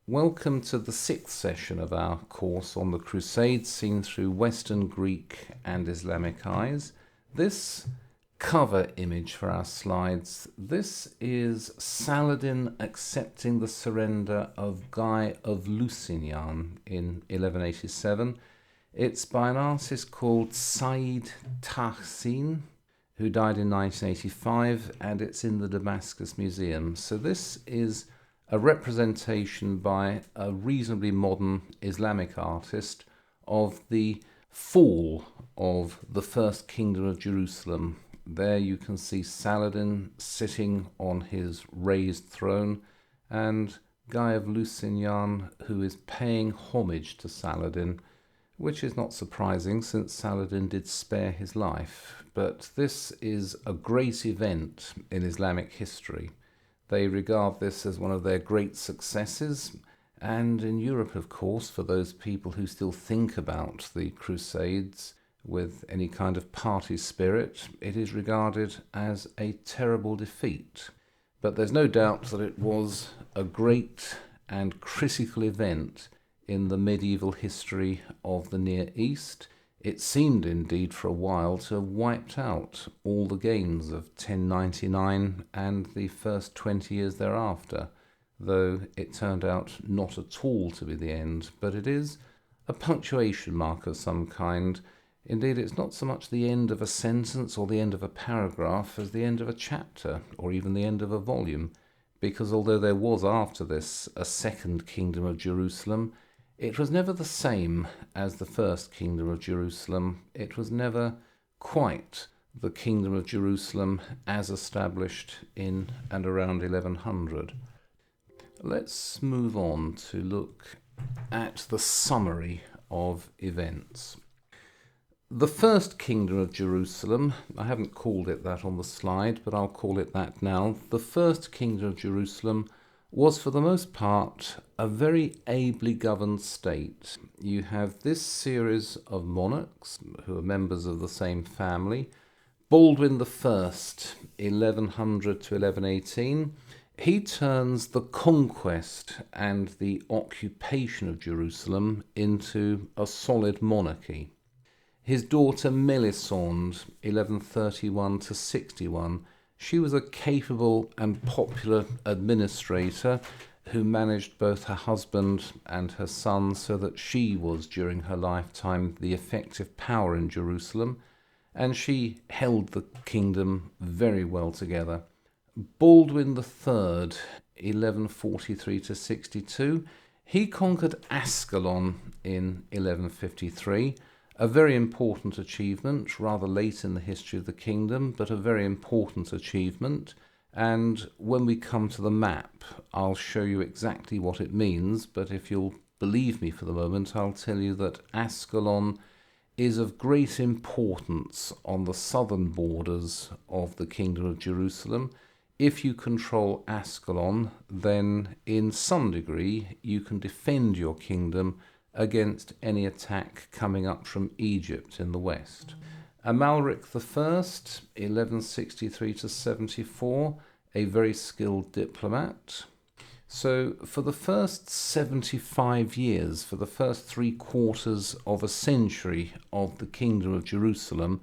Welcome to the sixth session of our course on the Crusades seen through Western Greek and Islamic eyes. This cover image for our slides, this is Saladin accepting the surrender of Guy of Lusignan in 1187. It's by an artist called Said Tahsin, who died in 1985, and it's in the Damascus Museum. So this is a representation by a reasonably modern Islamic artist of the fall of the first kingdom of Jerusalem. There you can see Saladin sitting on his raised throne and Guy of Lusignan, who is paying homage to Saladin, which is not surprising since Saladin did spare his life. But this is a great event in Islamic history. They regard this as one of their great successes, and in Europe, of course, for those people who still think about the Crusades with any kind of party spirit, it is regarded as a terrible defeat. But there's no doubt that it was a great and critical event in the medieval history of the Near East. It seemed indeed for a while to have wiped out all the gains of 1099 and the first 20 years thereafter, though it turned out not at all to be the end, but it is a punctuation mark of some kind. Indeed, it's not so much the end of a sentence or the end of a paragraph as the end of a chapter or even the end of a volume, because although there was after this a second kingdom of Jerusalem, it was never the same as the first kingdom of Jerusalem. It was never quite the kingdom of Jerusalem as established in and around 1100. Let's move on to look at the summary of events. The first kingdom of Jerusalem, I haven't called it that on the slide, but I'll call it that now. The first kingdom of Jerusalem was for the most part a very ably governed state. You have this series of monarchs who are members of the same family. Baldwin the First, 1100 to 1118, he turns the conquest and the occupation of Jerusalem into a solid monarchy. His daughter Melisande, 1131 to 61, she was a capable and popular administrator who managed both her husband and her son so that she was, during her lifetime, the effective power in Jerusalem, and she held the kingdom very well together. Baldwin III, 1143 to 62, he conquered Ascalon in 1153, a very important achievement, rather late in the history of the kingdom, but a very important achievement. And when we come to the map, I'll show you exactly what it means, but if you'll believe me for the moment, I'll tell you that Ascalon is of great importance on the southern borders of the Kingdom of Jerusalem. If you control Ascalon, then in some degree you can defend your kingdom against any attack coming up from Egypt in the west. Amalric I, 1163 to 74, a very skilled diplomat. So for the first 75 years, for the first 3/4 of a century of the Kingdom of Jerusalem,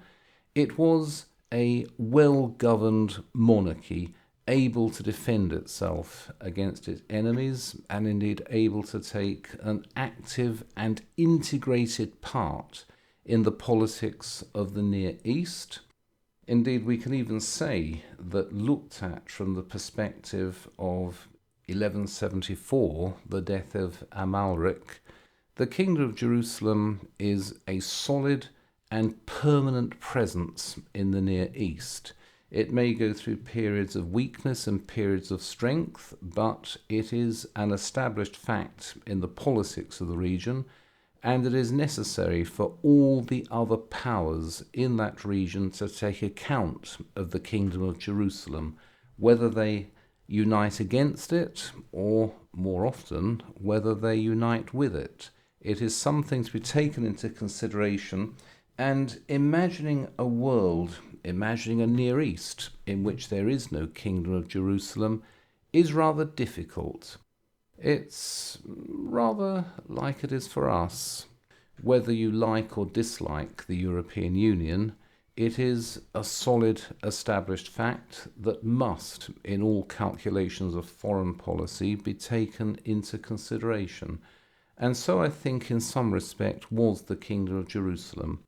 it was a well-governed monarchy, able to defend itself against its enemies, and indeed able to take an active and integrated part in the politics of the Near East. Indeed, we can even say that, looked at from the perspective of 1174, the death of Amalric, the Kingdom of Jerusalem is a solid and permanent presence in the Near East. It may go through periods of weakness and periods of strength, but it is an established fact in the politics of the region, and it is necessary for all the other powers in that region to take account of the Kingdom of Jerusalem, whether they unite against it or, more often, whether they unite with it. It is something to be taken into consideration, and imagining a world, imagining a Near East in which there is no Kingdom of Jerusalem is rather difficult. It's rather like it is for us. Whether you like or dislike the European Union, it is a solid established fact that must, in all calculations of foreign policy, be taken into consideration. And so I think in some respect was the Kingdom of Jerusalem.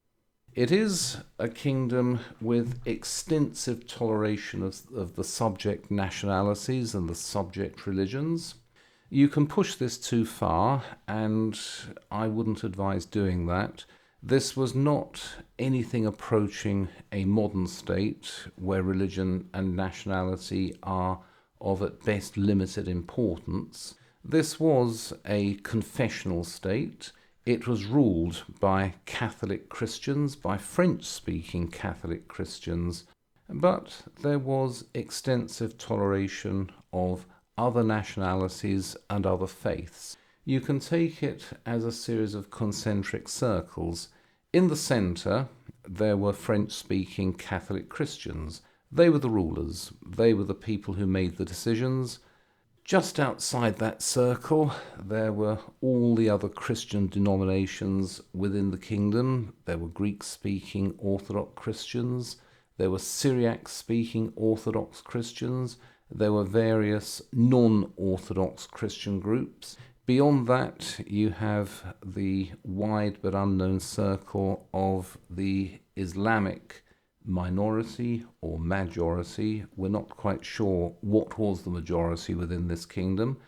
It is a kingdom with extensive toleration of the subject nationalities and the subject religions. You can push this too far, and I wouldn't advise doing that. This was not anything approaching a modern state where religion and nationality are of at best limited importance. This was a confessional state. It was ruled by Catholic Christians, by French-speaking Catholic Christians, but there was extensive toleration of other nationalities and other faiths. You can take it as a series of concentric circles. In the centre, there were French-speaking Catholic Christians. They were the rulers. They were the people who made the decisions. Just outside that circle, there were all the other Christian denominations within the kingdom. There were Greek-speaking Orthodox Christians. There were Syriac-speaking Orthodox Christians. There were various non-Orthodox Christian groups. Beyond that, you have the wide but unknown circle of the Islamic minority or majority. We're not quite sure what was the majority within this kingdom,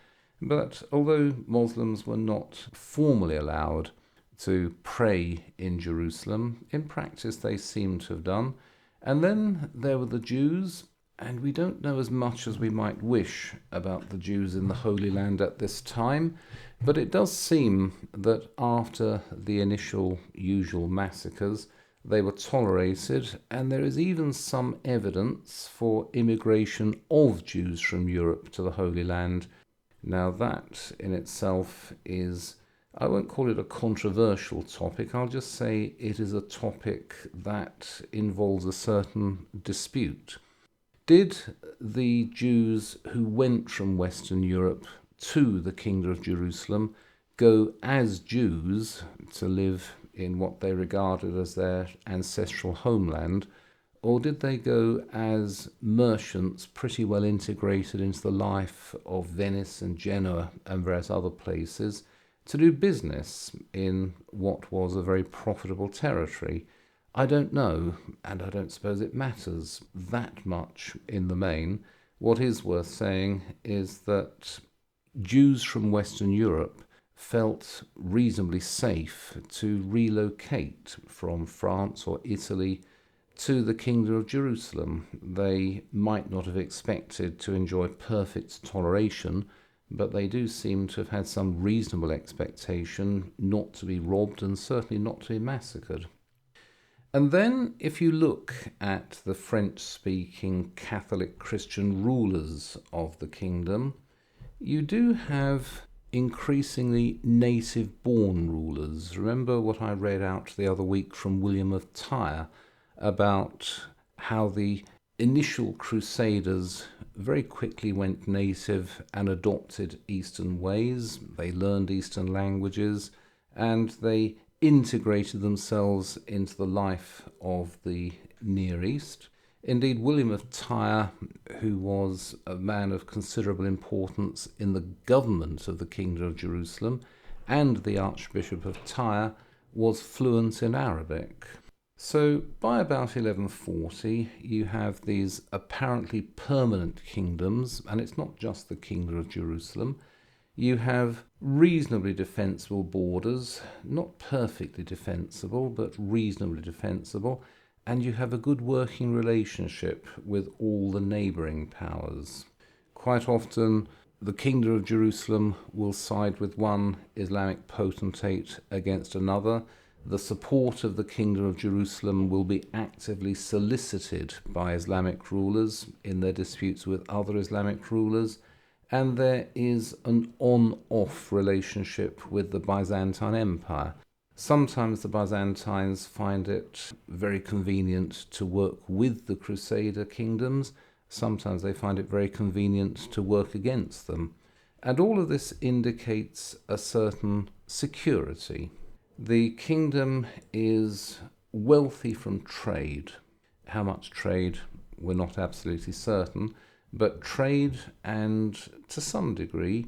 but although Muslims were not formally allowed to pray in Jerusalem, in practice they seem to have done. And then there were the Jews. And we don't know as much as we might wish about the Jews in the Holy Land at this time, but it does seem that after the initial usual massacres, they were tolerated, and there is even some evidence for immigration of Jews from Europe to the Holy Land. Now that in itself is, I won't call it a controversial topic, I'll just say it is a topic that involves a certain dispute. Did the Jews who went from Western Europe to the Kingdom of Jerusalem go as Jews to live in what they regarded as their ancestral homeland, or did they go as merchants pretty well integrated into the life of Venice and Genoa and various other places to do business in what was a very profitable territory? I don't know, and I don't suppose it matters that much in the main. What is worth saying is that Jews from Western Europe felt reasonably safe to relocate from France or Italy to the Kingdom of Jerusalem. They might not have expected to enjoy perfect toleration, but they do seem to have had some reasonable expectation not to be robbed and certainly not to be massacred. And then if you look at the French-speaking Catholic Christian rulers of the kingdom, you do have increasingly native-born rulers. Remember what I read out the other week from William of Tyre about how the initial Crusaders very quickly went native and adopted Eastern ways. They learned Eastern languages and they integrated themselves into the life of the Near East. Indeed, William of Tyre, who was a man of considerable importance in the government of the Kingdom of Jerusalem, and the Archbishop of Tyre, was fluent in Arabic. So by about 1140, you have these apparently permanent kingdoms, and it's not just the Kingdom of Jerusalem. You have reasonably defensible borders, not perfectly defensible, but reasonably defensible, and you have a good working relationship with all the neighbouring powers. Quite often, the Kingdom of Jerusalem will side with one Islamic potentate against another. The support of the Kingdom of Jerusalem will be actively solicited by Islamic rulers in their disputes with other Islamic rulers, and there is an on-off relationship with the Byzantine Empire. Sometimes the Byzantines find it very convenient to work with the Crusader kingdoms. Sometimes they find it very convenient to work against them. And all of this indicates a certain security. The kingdom is wealthy from trade. How much trade, we're not absolutely certain, but trade and, to some degree,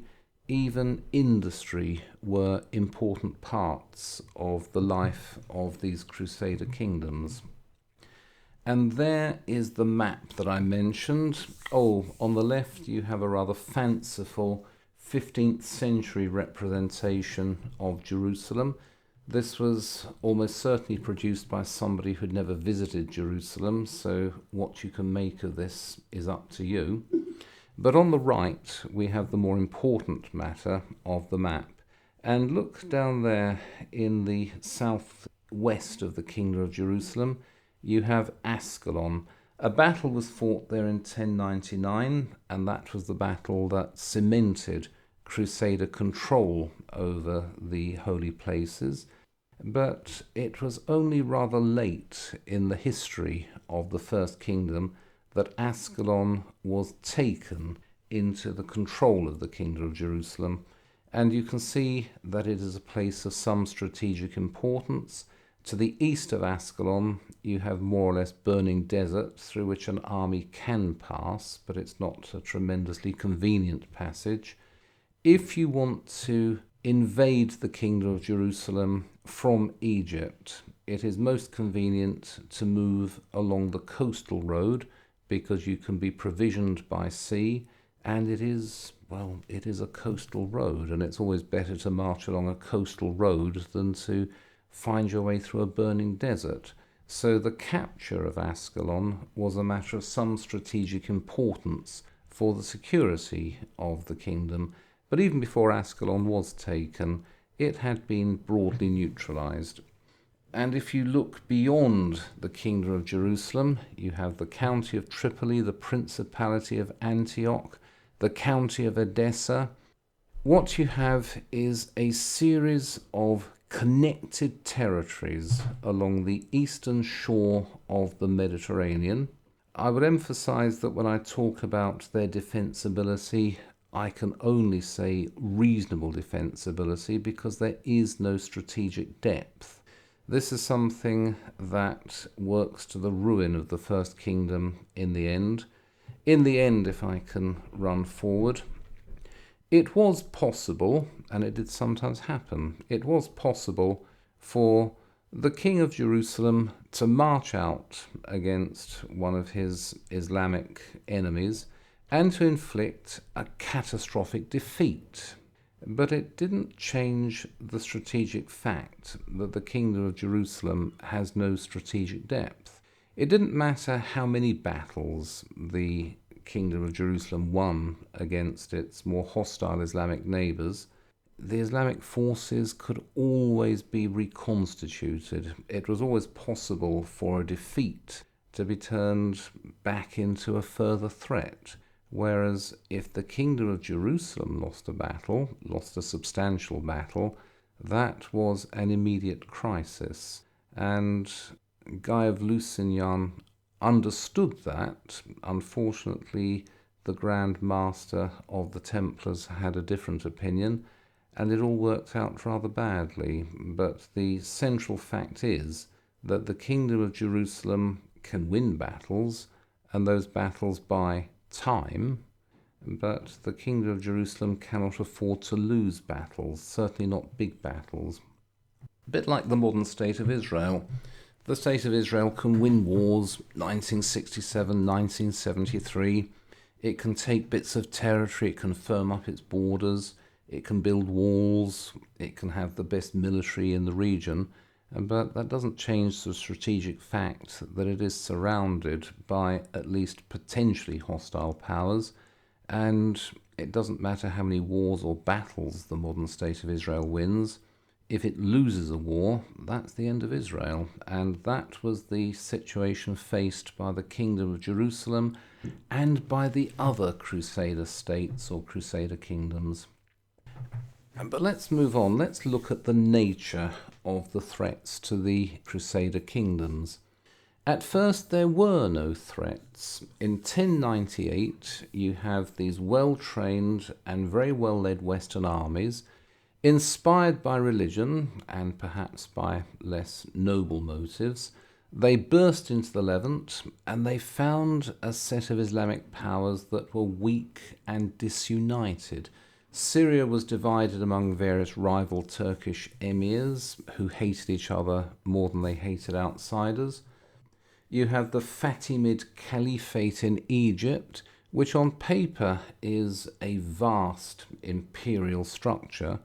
even industry were important parts of the life of these Crusader kingdoms. And there is the map that I mentioned. Oh, on the left you have a rather fanciful 15th century representation of Jerusalem. This was almost certainly produced by somebody who'd never visited Jerusalem, so what you can make of this is up to you. But on the right we have the more important matter of the map. And look down there in the southwest of the Kingdom of Jerusalem, you have Ascalon. A battle was fought there in 1099, and that was the battle that cemented Crusader control over the holy places. But it was only rather late in the history of the First Kingdom that Ascalon was taken into the control of the Kingdom of Jerusalem. And you can see that it is a place of some strategic importance. To the east of Ascalon, you have more or less burning desert through which an army can pass, but it's not a tremendously convenient passage. If you want to invade the Kingdom of Jerusalem from Egypt, it is most convenient to move along the coastal road because you can be provisioned by sea, and it is a coastal road, and it's always better to march along a coastal road than to find your way through a burning desert. So the capture of Ascalon was a matter of some strategic importance for the security of the kingdom. But even before Ascalon was taken, it had been broadly neutralized. And if you look beyond the Kingdom of Jerusalem, you have the county of Tripoli, the Principality of Antioch, the county of Edessa. What you have is a series of connected territories along the eastern shore of the Mediterranean. I would emphasize that when I talk about their defensibility, I can only say reasonable defensibility because there is no strategic depth. This is something that works to the ruin of the First Kingdom in the end. In the end, if I can run forward, it was possible, and it did sometimes happen, it was possible for the King of Jerusalem to march out against one of his Islamic enemies and to inflict a catastrophic defeat. But it didn't change the strategic fact that the Kingdom of Jerusalem has no strategic depth. It didn't matter how many battles the Kingdom of Jerusalem won against its more hostile Islamic neighbours. The Islamic forces could always be reconstituted. It was always possible for a defeat to be turned back into a further threat. Whereas if the Kingdom of Jerusalem lost a battle, lost a substantial battle, that was an immediate crisis. And Guy of Lusignan understood that. Unfortunately, the Grand Master of the Templars had a different opinion, and it all worked out rather badly. But the central fact is that the Kingdom of Jerusalem can win battles, and those battles buy time, but the Kingdom of Jerusalem cannot afford to lose battles, certainly not big battles. A bit like the modern state of Israel. The state of Israel can win wars, 1967, 1973. It can take bits of territory, it can firm up its borders, it can build walls, it can have the best military in the region, but that doesn't change the strategic fact that it is surrounded by at least potentially hostile powers, and it doesn't matter how many wars or battles the modern state of Israel wins. If it loses a war, that's the end of Israel. And that was the situation faced by the Kingdom of Jerusalem and by the other Crusader states or Crusader kingdoms. But let's move on. Let's look at the nature of the threats to the Crusader kingdoms. At first there were no threats. In 1098 you have these well-trained and very well-led Western armies, inspired by religion and perhaps by less noble motives. They burst into the Levant and they found a set of Islamic powers that were weak and disunited. Syria was divided among various rival Turkish emirs who hated each other more than they hated outsiders. You have the Fatimid Caliphate in Egypt, which on paper is a vast imperial structure,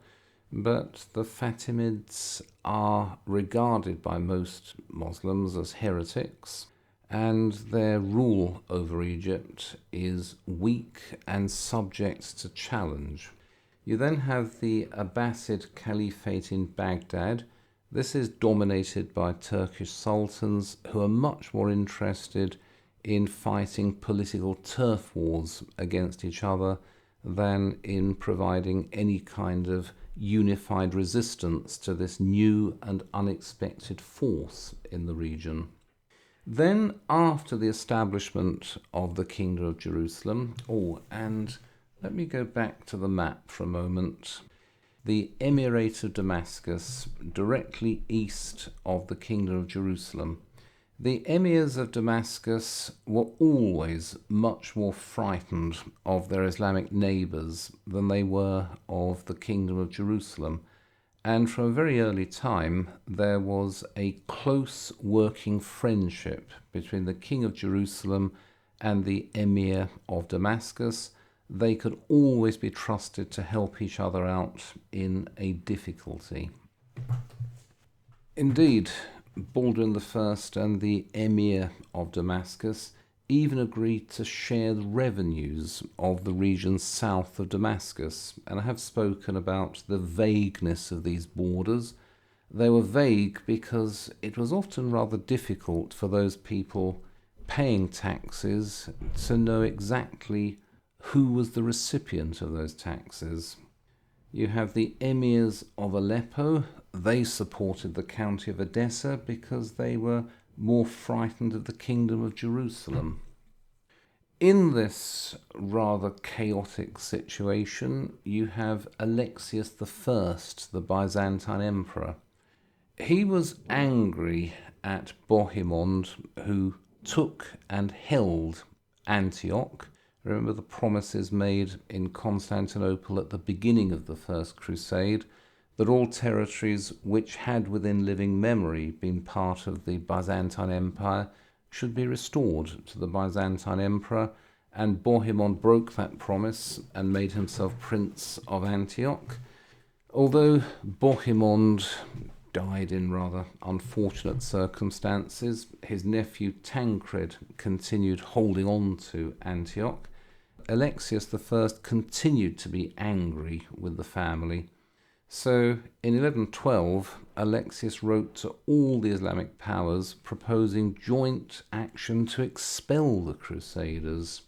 but the Fatimids are regarded by most Muslims as heretics, and their rule over Egypt is weak and subject to challenge. You then have the Abbasid Caliphate in Baghdad. This is dominated by Turkish sultans who are much more interested in fighting political turf wars against each other than in providing any kind of unified resistance to this new and unexpected force in the region. Then, after the establishment of the Kingdom of Jerusalem, and let me go back to the map for a moment. The Emirate of Damascus, directly east of the Kingdom of Jerusalem. The emirs of Damascus were always much more frightened of their Islamic neighbours than they were of the Kingdom of Jerusalem, and from a very early time there was a close working friendship between the King of Jerusalem and the Emir of Damascus. They could always be trusted to help each other out in a difficulty. Indeed, Baldwin I and the Emir of Damascus even agreed to share the revenues of the region south of Damascus, and I have spoken about the vagueness of these borders. They were vague because it was often rather difficult for those people paying taxes to know exactly who was the recipient of those taxes. You have the emirs of Aleppo. They supported the county of Edessa because they were more frightened of the Kingdom of Jerusalem. In this rather chaotic situation, you have Alexius I, the Byzantine emperor. He was angry at Bohemond, who took and held Antioch. Remember the promises made in Constantinople at the beginning of the First Crusade, that all territories which had within living memory been part of the Byzantine Empire should be restored to the Byzantine Emperor, and Bohemond broke that promise and made himself Prince of Antioch. Although Bohemond died in rather unfortunate circumstances, his nephew Tancred continued holding on to Antioch. Alexius I continued to be angry with the family. So in 1112, Alexius wrote to all the Islamic powers proposing joint action to expel the Crusaders.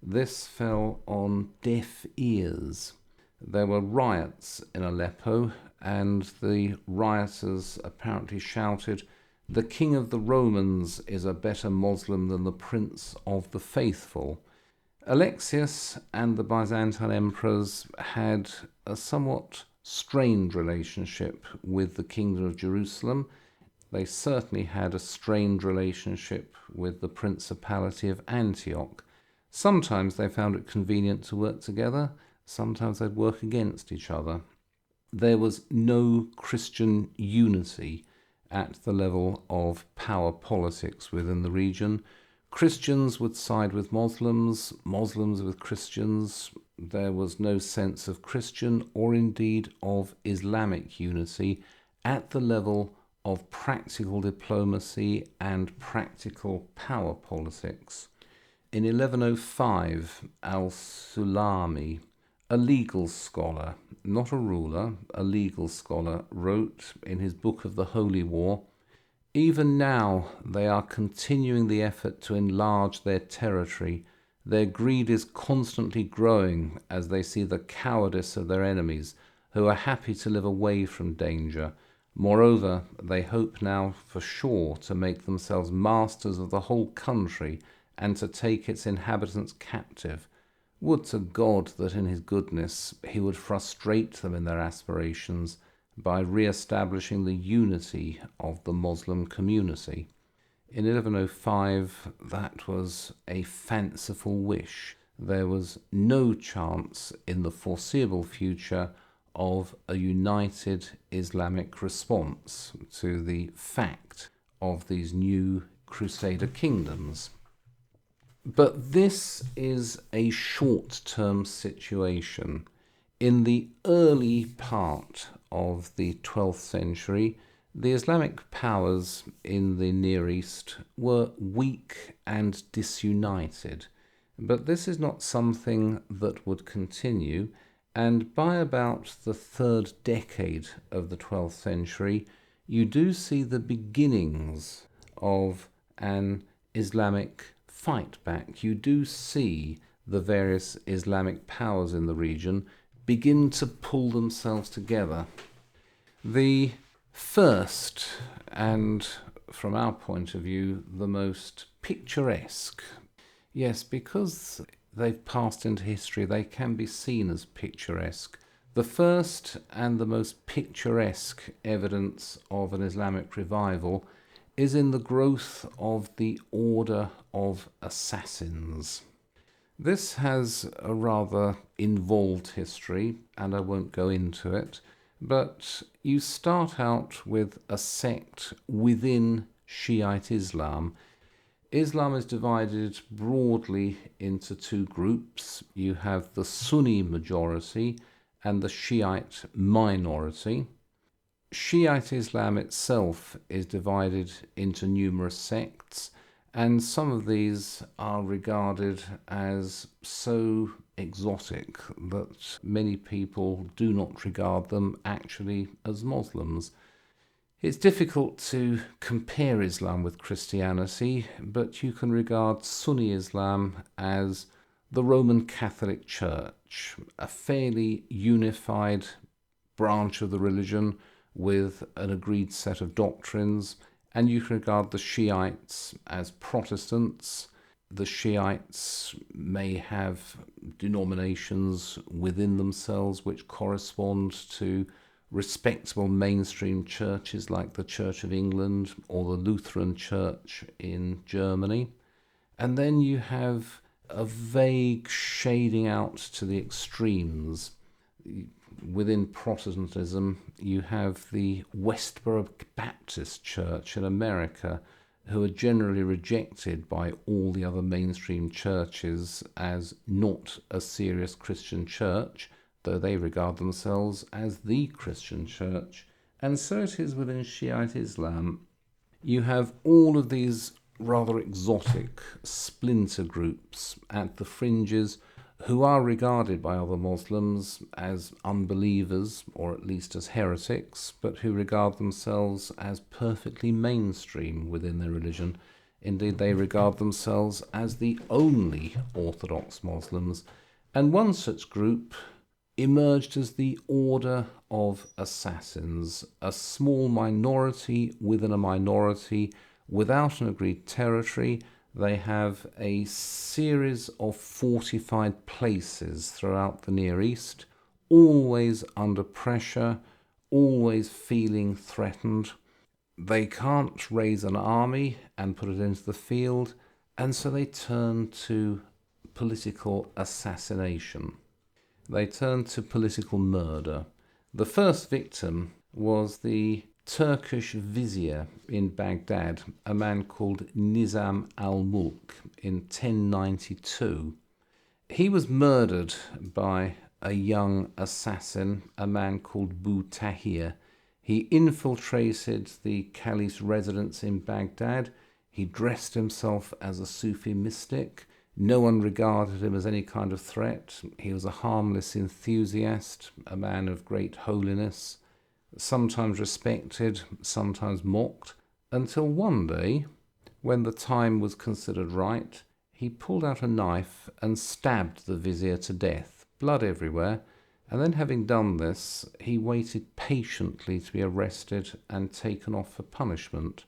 This fell on deaf ears. There were riots in Aleppo, and the rioters apparently shouted, "The King of the Romans is a better Muslim than the Prince of the Faithful." Alexius and the Byzantine emperors had a somewhat strained relationship with the Kingdom of Jerusalem. They certainly had a strained relationship with the Principality of Antioch. Sometimes they found it convenient to work together, sometimes they'd work against each other. There was no Christian unity at the level of power politics within the region. Christians would side with Muslims, Muslims with Christians. There was no sense of Christian or indeed of Islamic unity at the level of practical diplomacy and practical power politics. In 1105, al-Sulami, a legal scholar, not a ruler, a legal scholar, wrote in his Book of the Holy War, "Even now they are continuing the effort to enlarge their territory. Their greed is constantly growing as they see the cowardice of their enemies, who are happy to live away from danger. Moreover, they hope now for sure to make themselves masters of the whole country and to take its inhabitants captive. Would to God that in his goodness he would frustrate them in their aspirations by re-establishing the unity of the Moslem community. In 1105, that was a fanciful wish. There was no chance in the foreseeable future of a united Islamic response to the fact of these new Crusader kingdoms. But this is a short-term situation. In the early part of the 12th century, the Islamic powers in the Near East were weak and disunited. But this is not something that would continue, and by about the third decade of the 12th century, you do see the beginnings of an Islamic fight back. You do see the various Islamic powers in the region begin to pull themselves together. The first, and from our point of view, the most picturesque, yes, because they've passed into history, they can be seen as picturesque. The first and the most picturesque evidence of an Islamic revival is in the growth of the Order of Assassins. This has a rather involved history, and I won't go into it, but you start out with a sect within Shiite Islam. Islam is divided broadly into two groups. You have the Sunni majority and the Shiite minority. Shiite Islam itself is divided into numerous sects, and some of these are regarded as so exotic that many people do not regard them actually as Muslims. It's difficult to compare Islam with Christianity, but you can regard Sunni Islam as the Roman Catholic Church, a fairly unified branch of the religion with an agreed set of doctrines, and you can regard the Shiites as Protestants. The Shiites may have denominations within themselves which correspond to respectable mainstream churches like the Church of England or the Lutheran Church in Germany. And then you have a vague shading out to the extremes. Within Protestantism, you have the Westboro Baptist Church in America, who are generally rejected by all the other mainstream churches as not a serious Christian church, though they regard themselves as the Christian church. And so it is within Shiite Islam. You have all of these rather exotic splinter groups at the fringes who are regarded by other Muslims as unbelievers, or at least as heretics, but who regard themselves as perfectly mainstream within their religion. Indeed, they regard themselves as the only Orthodox Muslims. And one such group emerged as the Order of Assassins, a small minority within a minority without an agreed territory. They have a series of fortified places throughout the Near East, always under pressure, always feeling threatened. They can't raise an army and put it into the field, and so they turn to political assassination. They turn to political murder. The first victim was the Turkish vizier in Baghdad, a man called Nizam al-Mulk, in 1092. He was murdered by a young assassin, a man called Bu Tahir. He infiltrated the caliph's residence in Baghdad. He dressed himself as a Sufi mystic. No one regarded him as any kind of threat. He was a harmless enthusiast, a man of great holiness, sometimes respected, sometimes mocked, until one day, when the time was considered right, he pulled out a knife and stabbed the vizier to death, blood everywhere, And then, having done this, he waited patiently to be arrested and taken off for punishment.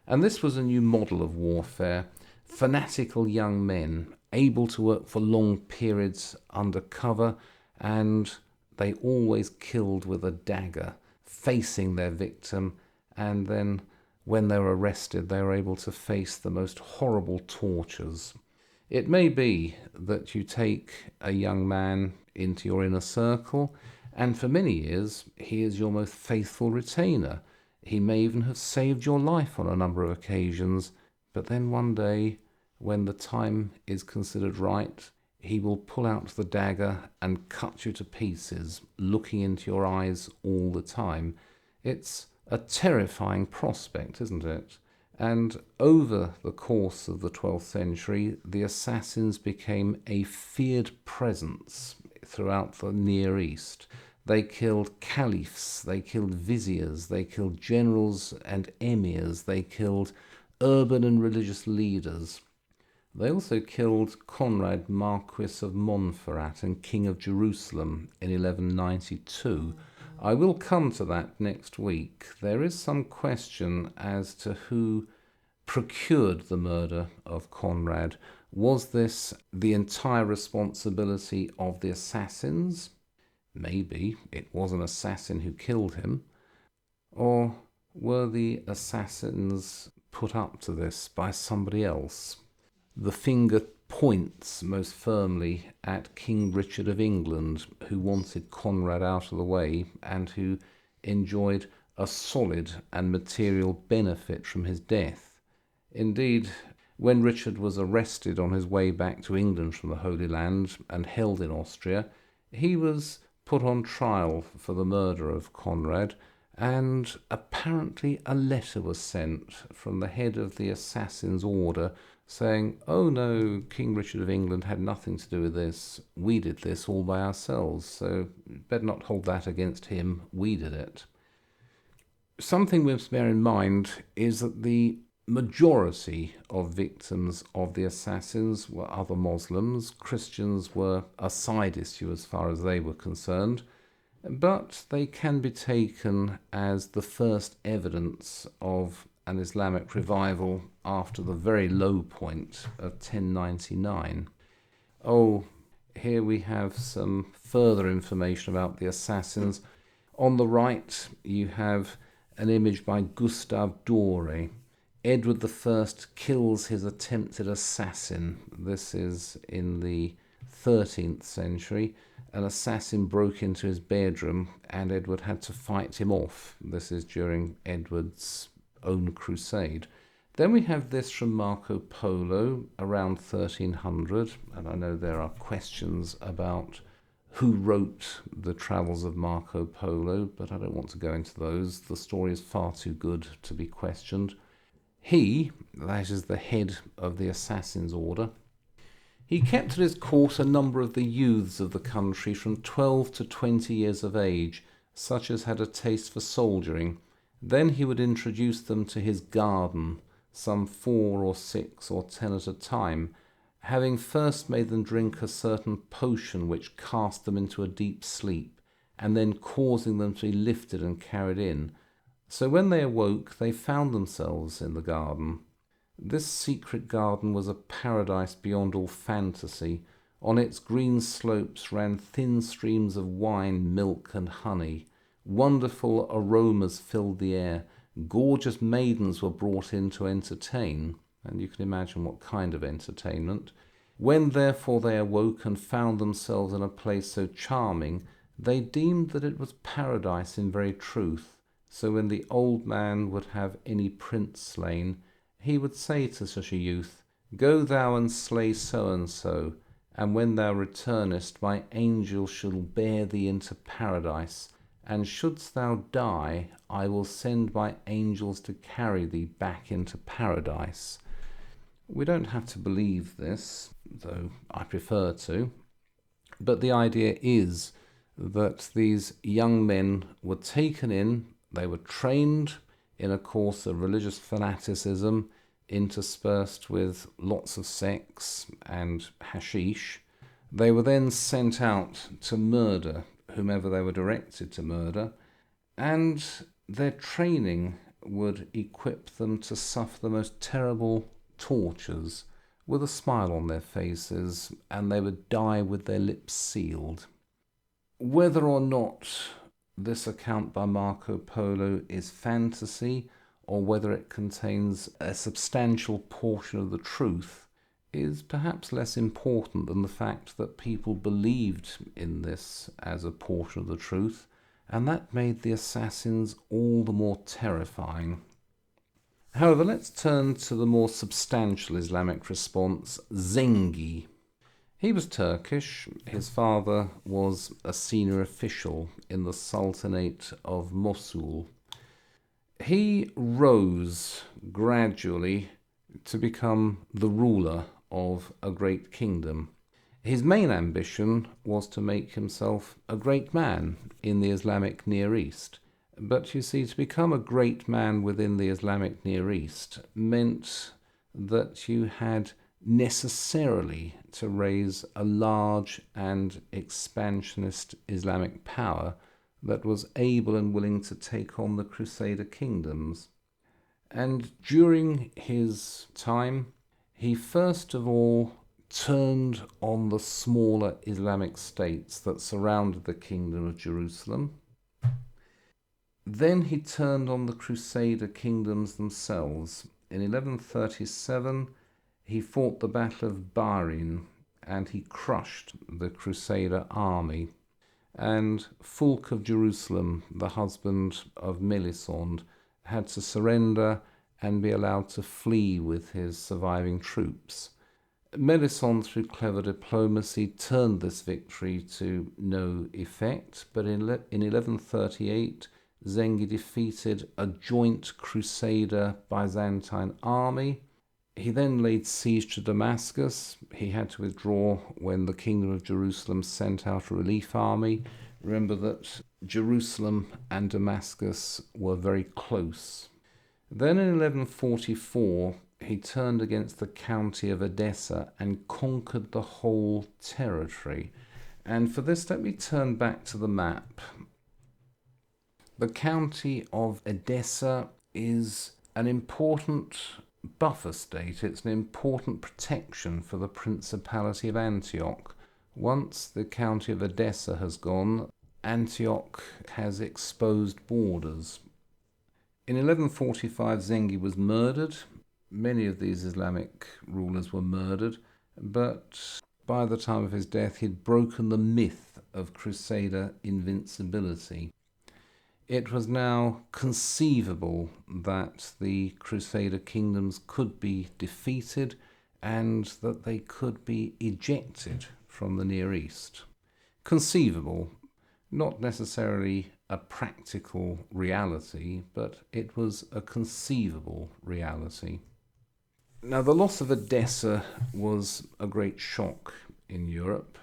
And this was a new model of warfare. Fanatical young men, able to work for long periods under cover, and they always killed with a dagger, facing their victim, and then when they were arrested, they were able to face the most horrible tortures. It may be that you take a young man into your inner circle, and for many years he is your most faithful retainer. He may even have saved your life on a number of occasions, but then one day, when the time is considered right, he will pull out the dagger and cut you to pieces, looking into your eyes all the time. It's a terrifying prospect, isn't it? And over the course of the 12th century, the assassins became a feared presence throughout the Near East. They killed caliphs, they killed viziers, they killed generals and emirs, they killed urban and religious leaders. They also killed Conrad, Marquis of Montferrat and King of Jerusalem in 1192. I will come to that next week. There is some question as to who procured the murder of Conrad. Was this the entire responsibility of the assassins? Maybe it was an assassin who killed him. Or were the assassins put up to this by somebody else? The finger points most firmly at King Richard of England, who wanted Conrad out of the way and who enjoyed a solid and material benefit from his death. Indeed, when Richard was arrested on his way back to England from the Holy Land and held in Austria, he was put on trial for the murder of Conrad, and apparently a letter was sent from the head of the Assassin's Order saying, "Oh no, King Richard of England had nothing to do with this. We did this all by ourselves, so better not hold that against him. We did it." Something we must bear in mind is that the majority of victims of the assassins were other Muslims. Christians were a side issue as far as they were concerned, but they can be taken as the first evidence of an Islamic revival after the very low point of 1099. Oh, here we have some further information about the assassins. On the right, you have an image by Gustave Doré. Edward I kills his attempted assassin. This is in the 13th century. An assassin broke into his bedroom and Edward had to fight him off. This is during Edward's own crusade. Then we have this from Marco Polo around 1300, and I know there are questions about who wrote the travels of Marco Polo, but I don't want to go into those. The story is far too good to be questioned. He, that is the head of the Assassin's Order, he kept at his court a number of the youths of the country from 12 to 20 years of age, such as had a taste for soldiering. Then he would introduce them to his garden, some 4 or 6 or 10 at a time, having first made them drink a certain potion which cast them into a deep sleep, and then causing them to be lifted and carried in. So when they awoke, they found themselves in the garden. This secret garden was a paradise beyond all fantasy. On its green slopes ran thin streams of wine, milk, and honey. Wonderful aromas filled the air. Gorgeous maidens were brought in to entertain, and you can imagine what kind of entertainment. When therefore they awoke and found themselves in a place so charming, they deemed that it was paradise in very truth. So when the old man would have any prince slain, he would say to such a youth, "Go thou and slay so-and-so, and when thou returnest, my angel shall bear thee into paradise, and shouldst thou die, I will send my angels to carry thee back into paradise." We don't have to believe this, though I prefer to, but the idea is that these young men were taken in, they were trained in a course of religious fanaticism interspersed with lots of sex and hashish. They were then sent out to murder whomever they were directed to murder, and their training would equip them to suffer the most terrible tortures with a smile on their faces, and they would die with their lips sealed. Whether or not this account by Marco Polo is fantasy, or whether it contains a substantial portion of the truth, is perhaps less important than the fact that people believed in this as a portion of the truth, and that made the assassins all the more terrifying. However, let's turn to the more substantial Islamic response, Zengi. He was Turkish. His father was a senior official in the Sultanate of Mosul. He rose gradually to become the ruler of a great kingdom. His main ambition was to make himself a great man in the Islamic Near East. But you see, to become a great man within the Islamic Near East meant that you had necessarily to raise a large and expansionist Islamic power that was able and willing to take on the Crusader Kingdoms. And during his time, he first of all turned on the smaller Islamic states that surrounded the Kingdom of Jerusalem. Then he turned on the Crusader Kingdoms themselves. In 1137, he fought the Battle of Bahrain, and he crushed the Crusader army. And Fulk of Jerusalem, the husband of Melisande, had to surrender and be allowed to flee with his surviving troops. Melisande, through clever diplomacy, turned this victory to no effect, but in 1138, Zengi defeated a joint Crusader Byzantine army. He then laid siege to Damascus. He had to withdraw when the Kingdom of Jerusalem sent out a relief army. Remember that Jerusalem and Damascus were very close. Then in 1144, he turned against the county of Edessa and conquered the whole territory. And for this, let me turn back to the map. The county of Edessa is an important buffer state. It's an important protection for the Principality of Antioch. Once the county of Edessa has gone, Antioch has exposed borders. In 1145, Zengi was murdered. Many of these Islamic rulers were murdered, but by the time of his death, he'd broken the myth of Crusader invincibility. It was now conceivable that the Crusader kingdoms could be defeated and that they could be ejected from the Near East. Conceivable, not necessarily a practical reality, but it was a conceivable reality. Now, the loss of Edessa was a great shock in Europe.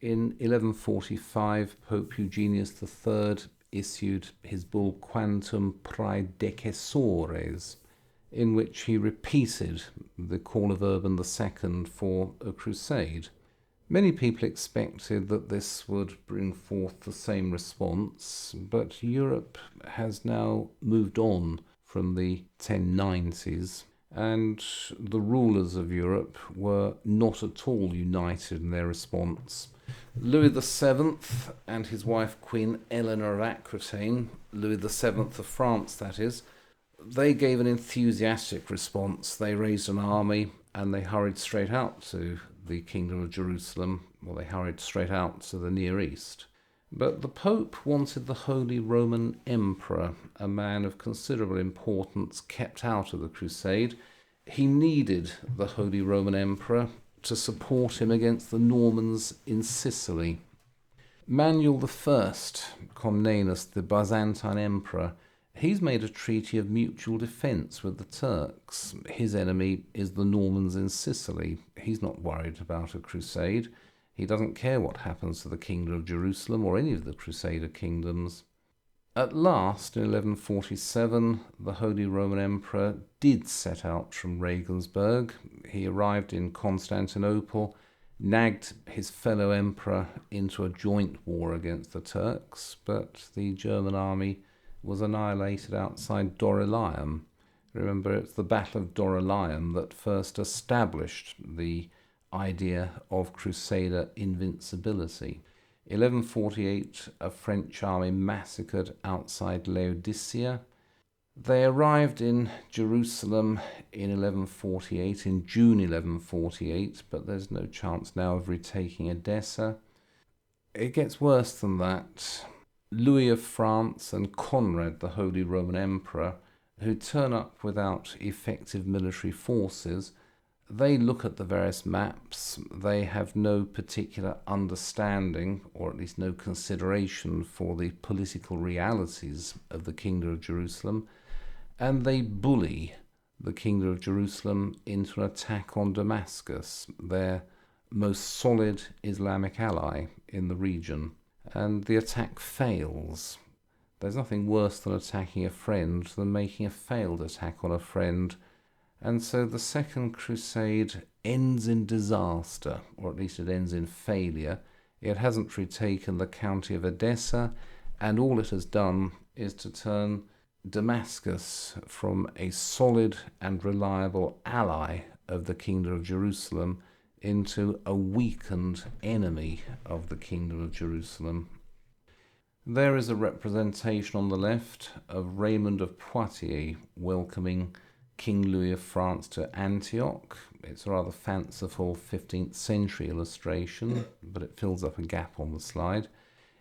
In 1145, Pope Eugenius III issued his bull Quantum Praedecessores, in which he repeated the call of Urban II for a crusade. Many people expected that this would bring forth the same response, but Europe has now moved on from the 1090s, and the rulers of Europe were not at all united in their response. Louis VII and his wife Queen Eleanor of Aquitaine, Louis VII of France that is, they gave an enthusiastic response. They raised an army and they hurried straight out to the Kingdom of Jerusalem, or they hurried straight out to the Near East. But the Pope wanted the Holy Roman Emperor, a man of considerable importance, kept out of the crusade. He needed the Holy Roman Emperor to support him against the Normans in Sicily. Manuel I Comnenus, the Byzantine emperor, he's made a treaty of mutual defence with the Turks. His enemy is the Normans in Sicily. He's not worried about a crusade. He doesn't care what happens to the Kingdom of Jerusalem or any of the Crusader kingdoms. At last, in 1147, the Holy Roman Emperor did set out from Regensburg. He arrived in Constantinople, nagged his fellow emperor into a joint war against the Turks, but the German army was annihilated outside Dorylaeum. Remember, it's the Battle of Dorylaeum that first established the idea of Crusader invincibility. 1148, a French army massacred outside Laodicea. They arrived in Jerusalem in 1148, in June 1148, but there's no chance now of retaking Edessa. It gets worse than that. Louis of France and Conrad, the Holy Roman Emperor, who turn up without effective military forces, they look at the various maps. They have no particular understanding, or at least no consideration for the political realities of the Kingdom of Jerusalem, and they bully the Kingdom of Jerusalem into an attack on Damascus, their most solid Islamic ally in the region. And the attack fails. There's nothing worse than attacking a friend than making a failed attack on a friend. And so the Second Crusade ends in disaster, or at least it ends in failure. It hasn't retaken the county of Edessa, and all it has done is to turn Damascus from a solid and reliable ally of the Kingdom of Jerusalem into a weakened enemy of the Kingdom of Jerusalem. There is a representation on the left of Raymond of Poitiers welcoming King Louis of France to Antioch. It's a rather fanciful 15th century illustration, but it fills up a gap on the slide.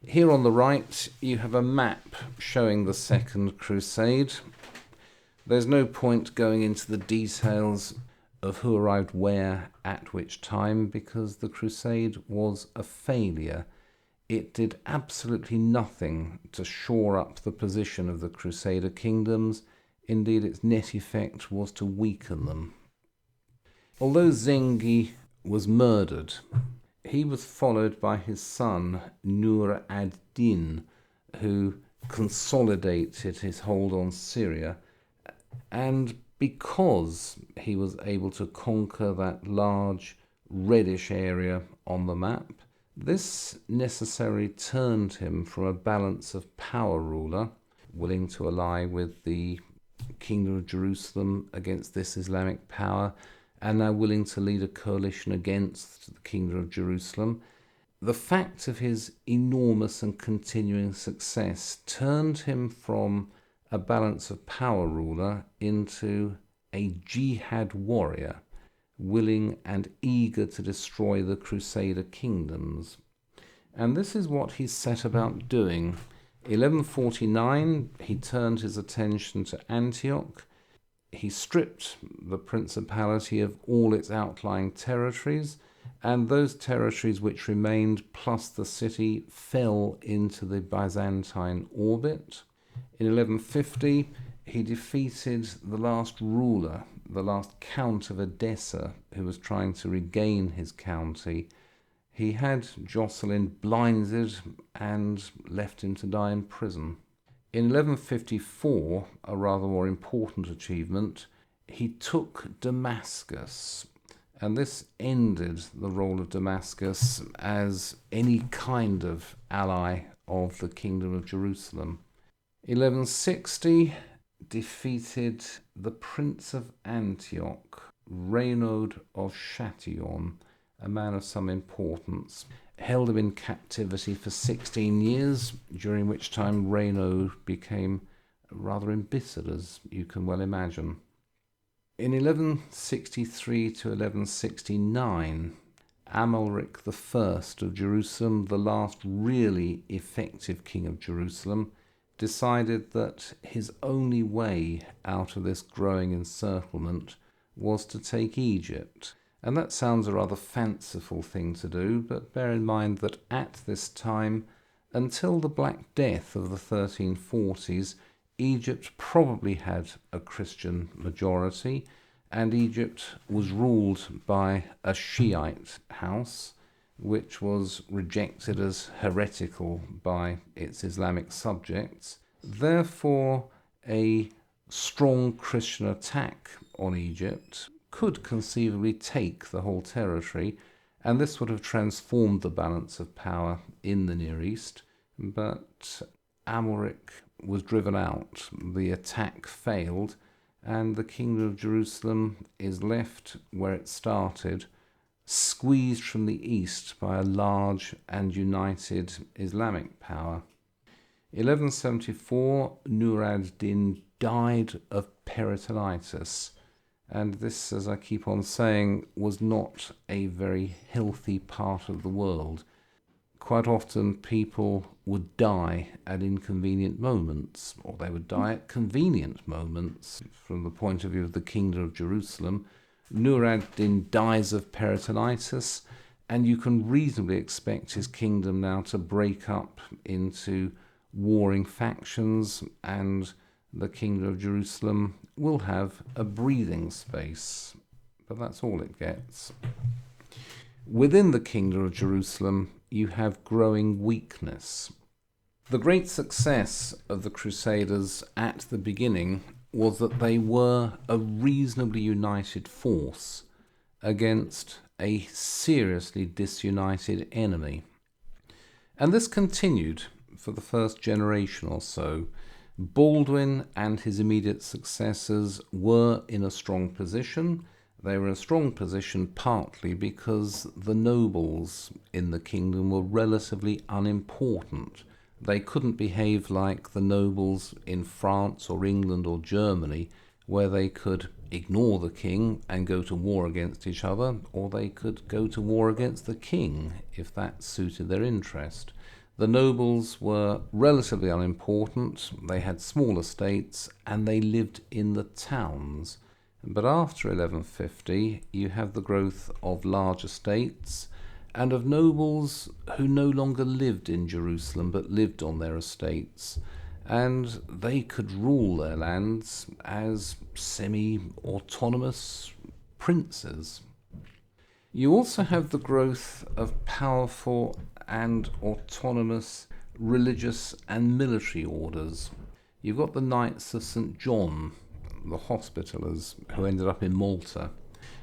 Here on the right, you have a map showing the Second Crusade. There's no point going into the details of who arrived where at which time, because the Crusade was a failure. It did absolutely nothing to shore up the position of the Crusader Kingdoms. Indeed, its net effect was to weaken them. Although Zengi was murdered, he was followed by his son Nur ad-Din, who consolidated his hold on Syria, and because he was able to conquer that large reddish area on the map, this necessarily turned him from a balance of power ruler, willing to ally with the Kingdom of Jerusalem against this Islamic power, and now willing to lead a coalition against the Kingdom of Jerusalem. The fact of his enormous and continuing success turned him from a balance of power ruler into a jihad warrior, willing and eager to destroy the Crusader kingdoms. And this is what he set about doing. 1149, he turned his attention to Antioch. He stripped the principality of all its outlying territories, and those territories which remained, plus the city, fell into the Byzantine orbit. In 1150, he defeated the last ruler, the last count of Edessa, who was trying to regain his county. He had Jocelyn blinded and left him to die in prison. In 1154, a rather more important achievement, he took Damascus, and this ended the role of Damascus as any kind of ally of the Kingdom of Jerusalem. 1160 defeated the Prince of Antioch, Renaud of Chatillon, a man of some importance. Held him in captivity for 16 years, during which time Renaud became rather embittered, as you can well imagine. In 1163 to 1169, Amalric I of Jerusalem, the last really effective king of Jerusalem, decided that his only way out of this growing encirclement was to take Egypt. And that sounds a rather fanciful thing to do, but bear in mind that at this time, until the Black Death of the 1340s, Egypt probably had a Christian majority, and Egypt was ruled by a Shiite house, which was rejected as heretical by its Islamic subjects. Therefore, a strong Christian attack on Egypt could conceivably take the whole territory, And this would have transformed the balance of power in the Near East, but Amalric was driven out. The attack failed, and the Kingdom of Jerusalem is left where it started, squeezed from the east by a large and united Islamic power. 1174, Nur ad-Din died of peritonitis, and this, as I keep on saying, was not a very healthy part of the world. Quite often people would die at inconvenient moments, or they would die at convenient moments from the point of view of the Kingdom of Jerusalem. Nur ad-Din dies of peritonitis, and you can reasonably expect his kingdom now to break up into warring factions, and the Kingdom of Jerusalem will have a breathing space. But that's all it gets. Within the Kingdom of Jerusalem, you have growing weakness. The great success of the Crusaders at the beginning was that they were a reasonably united force against a seriously disunited enemy. And this continued for the first generation or so. Baldwin and his immediate successors were in a strong position. They were in a strong position partly because the nobles in the kingdom were relatively unimportant. They couldn't behave like the nobles in France or England or Germany, where they could ignore the king and go to war against each other, or they could go to war against the king if that suited their interest. The nobles were relatively unimportant. They had small estates and they lived in the towns. But after 1150, you have the growth of large estates and of nobles who no longer lived in Jerusalem but lived on their estates, and they could rule their lands as semi-autonomous princes. You also have the growth of powerful and autonomous religious and military orders. You've got the Knights of St. John, the Hospitallers, who ended up in Malta.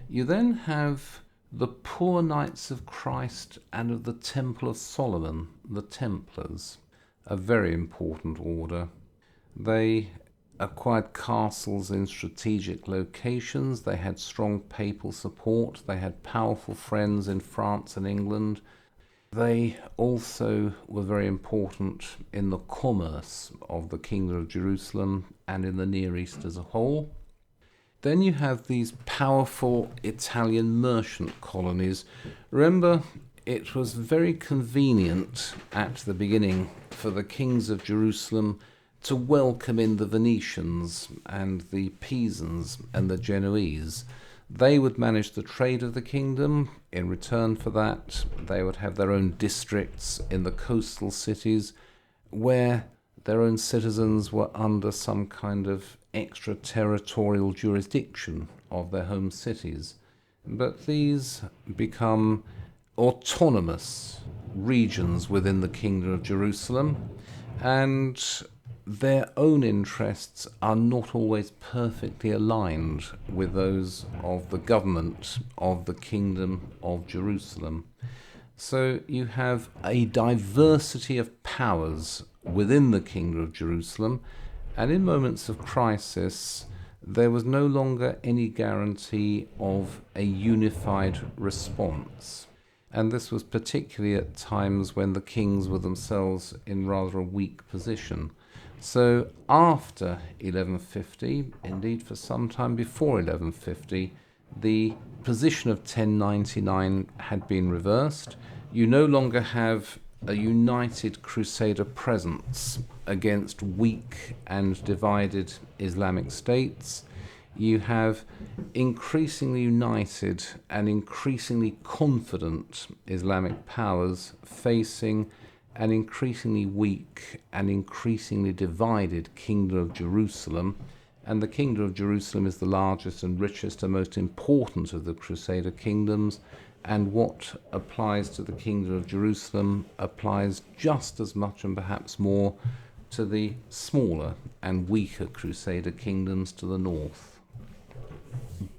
You then have the Poor Knights of Christ and of the Temple of Solomon, the Templars, a very important order. They acquired castles in strategic locations. They had strong papal support. They had powerful friends in France and England. They also were very important in the commerce of the Kingdom of Jerusalem and in the Near East as a whole. Then you have these powerful Italian merchant colonies. Remember, it was very convenient at the beginning for the kings of Jerusalem to welcome in the Venetians and the Pisans and the Genoese. They would manage the trade of the kingdom. In return for that, they would have their own districts in the coastal cities where their own citizens were under some kind of extraterritorial jurisdiction of their home cities. But these become autonomous regions within the Kingdom of Jerusalem, and their own interests are not always perfectly aligned with those of the government of the Kingdom of Jerusalem. So you have a diversity of powers within the Kingdom of Jerusalem, and in moments of crisis there was no longer any guarantee of a unified response. And this was particularly at times when the kings were themselves in rather a weak position. So after 1150, indeed for some time before 1150, the position of 1099 had been reversed. You no longer have a united Crusader presence against weak and divided Islamic states. You have increasingly united and increasingly confident Islamic powers facing an increasingly weak and increasingly divided Kingdom of Jerusalem. And the Kingdom of Jerusalem is the largest and richest and most important of the Crusader kingdoms, and what applies to the Kingdom of Jerusalem applies just as much and perhaps more to the smaller and weaker Crusader kingdoms to the north.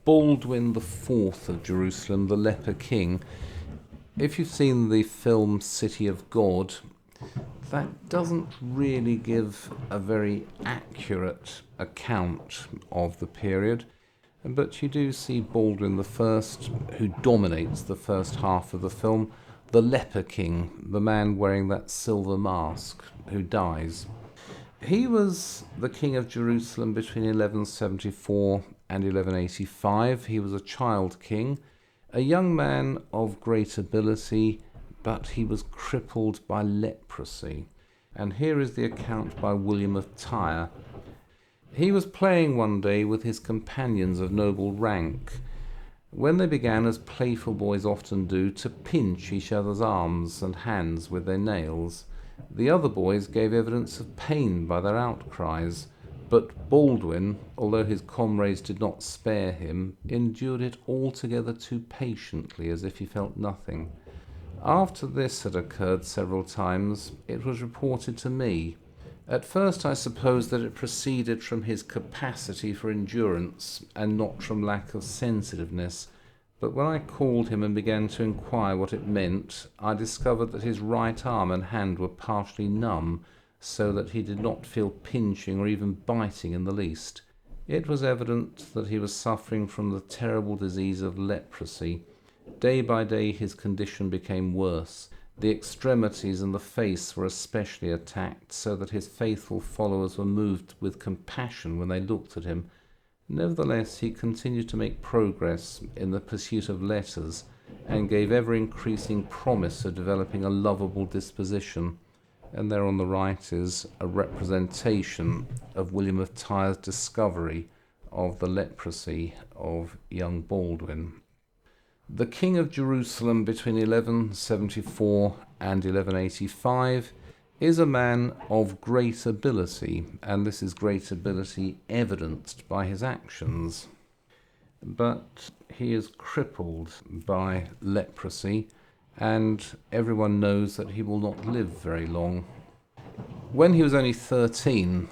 Baldwin the IV of Jerusalem, the Leper King, If you've seen the film City of God, that doesn't really give a very accurate account of the period, but you do see Baldwin the First, who dominates the first half of the film, the Leper King, the man wearing that silver mask, who dies. He was the king of Jerusalem between 1174 and 1185. He was a child king, a young man of great ability, but he was crippled by leprosy. And here is the account by William of Tyre. He was playing one day with his companions of noble rank, when they began, as playful boys often do, to pinch each other's arms and hands with their nails. The other boys gave evidence of pain by their outcries, but Baldwin, although his comrades did not spare him, endured it altogether too patiently, as if he felt nothing. After this had occurred several times, it was reported to me. At first I supposed that it proceeded from his capacity for endurance, and not from lack of sensitiveness, but when I called him and began to inquire what it meant, I discovered that his right arm and hand were partially numb, so that he did not feel pinching or even biting in the least. It was evident that he was suffering from the terrible disease of leprosy. Day by day his condition became worse. The extremities and the face were especially attacked, so that his faithful followers were moved with compassion when they looked at him. Nevertheless, he continued to make progress in the pursuit of letters, and gave ever-increasing promise of developing a lovable disposition. And there on the right is a representation of William of Tyre's discovery of the leprosy of young Baldwin. The King of Jerusalem between 1174 and 1185 is a man of great ability, and this is great ability evidenced by his actions. But he is crippled by leprosy, and everyone knows that he will not live very long. When he was only 13,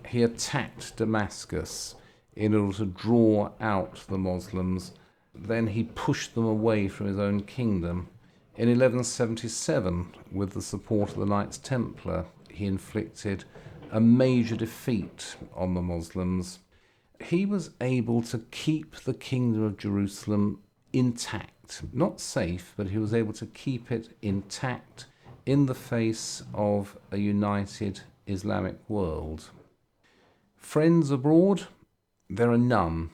he attacked Damascus in order to draw out the Muslims. Then he pushed them away from his own kingdom. In 1177, with the support of the Knights Templar, he inflicted a major defeat on the Muslims. He was able to keep the kingdom of Jerusalem intact, not safe, but he was able to keep it intact in the face of a united Islamic world. Friends abroad, there are none.